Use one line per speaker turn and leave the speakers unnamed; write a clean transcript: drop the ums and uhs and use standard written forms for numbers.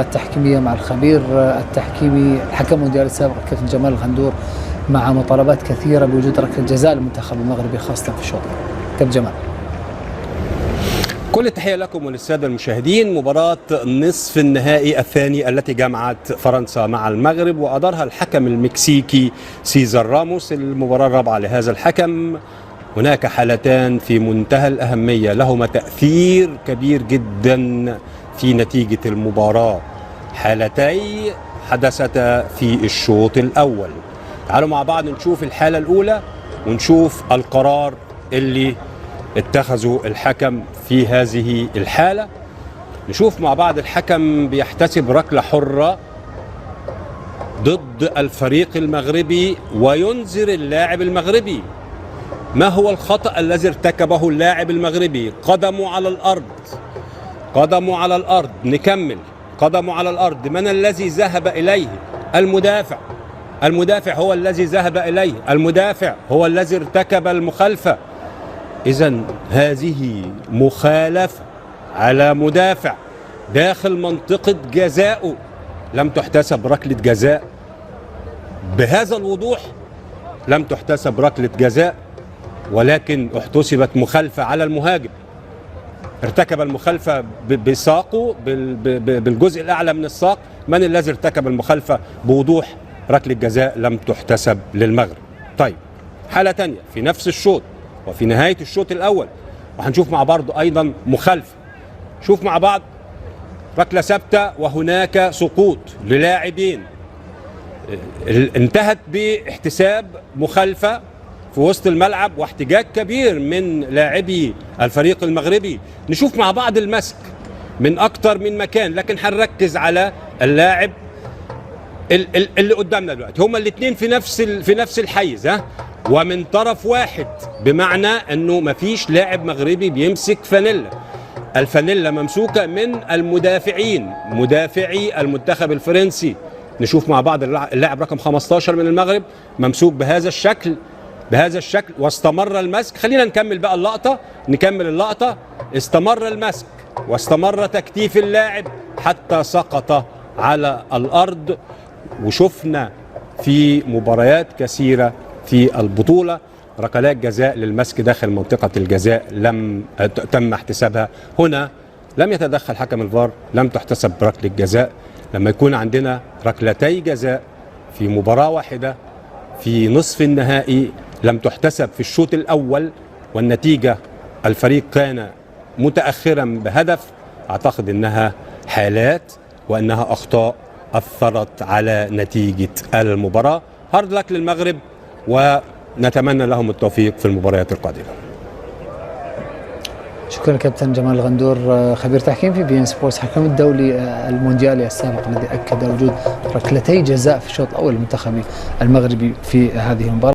التحكيمية مع الخبير التحكيمي الحكم المونديالي السابق الكابتن جمال الغندور مع مطالبات كثيرة بوجود ركلة جزاء للمنتخب المغربي خاصة في الشوط. كابتن جمال.
كل التحية لكم وللسادة المشاهدين. مباراة نصف النهائي الثاني التي جمعت فرنسا مع المغرب وأدارها الحكم المكسيكي سيزار راموس. المباراة الرابعة لهذا الحكم. هناك حالتان في منتهى الأهمية لهما تأثير كبير جدا في نتيجة المباراة، حالتي حدثتا في الشوط الأول. تعالوا مع بعض نشوف الحالة الأولى ونشوف القرار اللي اتخذوا الحكم في هذه الحالة. نشوف مع بعض الحكم بيحتسب ركلة حرة ضد الفريق المغربي وينذر اللاعب المغربي. ما هو الخطأ الذي ارتكبه اللاعب المغربي؟ قدمه على الأرض، قدمه على الأرض. نكمل. قدمه على الأرض. من الذي ذهب إليه؟ المدافع. المدافع هو الذي ذهب إليه، المدافع هو الذي ارتكب المخالفة. إذن هذه مخالفة على مدافع داخل منطقة جزاءه، لم تحتسب ركلة جزاء بهذا الوضوح. لم تحتسب ركلة جزاء، ولكن احتسبت مخالفة على المهاجم. ارتكب المخالفة بساقه، بالجزء الأعلى من الساق. من الذي ارتكب المخالفة بوضوح؟ ركلة جزاء لم تحتسب للمغرب. طيب، حالة تانية في نفس الشوط وفي نهاية الشوط الأول، وهنشوف مع بعض أيضا مخالفة. شوف مع بعض ركلة ثابتة وهناك سقوط للاعبين، انتهت باحتساب مخالفة في وسط الملعب واحتجاج كبير من لاعبي الفريق المغربي. نشوف مع بعض المسك من أكتر من مكان، لكن هنركز على اللاعب اللي قدامنا دلوقتي. هما الاثنين في نفس الحيز، ومن طرف واحد، بمعنى انه مفيش لاعب مغربي بيمسك فانيلا. الفانيلا ممسوكه من المدافعين، مدافعي المنتخب الفرنسي. نشوف مع بعض اللاعب رقم 15 من المغرب ممسوك بهذا الشكل، واستمر المسك. خلينا نكمل بقى اللقطه، نكمل اللقطه. استمر المسك واستمر تكتيف اللاعب حتى سقط على الارض. وشفنا في مباريات كثيره في البطولة ركلات جزاء للمسك داخل منطقة الجزاء لم تم احتسابها. هنا لم يتدخل حكم الفار، لم تحتسب ركلة جزاء. لما يكون عندنا ركلتي جزاء في مباراة واحدة في نصف النهائي لم تحتسب في الشوط الأول، والنتيجة الفريق كان متأخرا بهدف، أعتقد أنها حالات وأنها أخطاء أثرت على نتيجة المباراة. هارد لك للمغرب، ونتمنى لهم التوفيق في المباريات القادمة.
شكرا كابتن جمال الغندور خبير تحكيم في بي ان سبورتس، حكم الدولي المونديالي السابق الذي أكد وجود ركلتي جزاء في الشوط الأول المنتخب المغربي في هذه المباراة.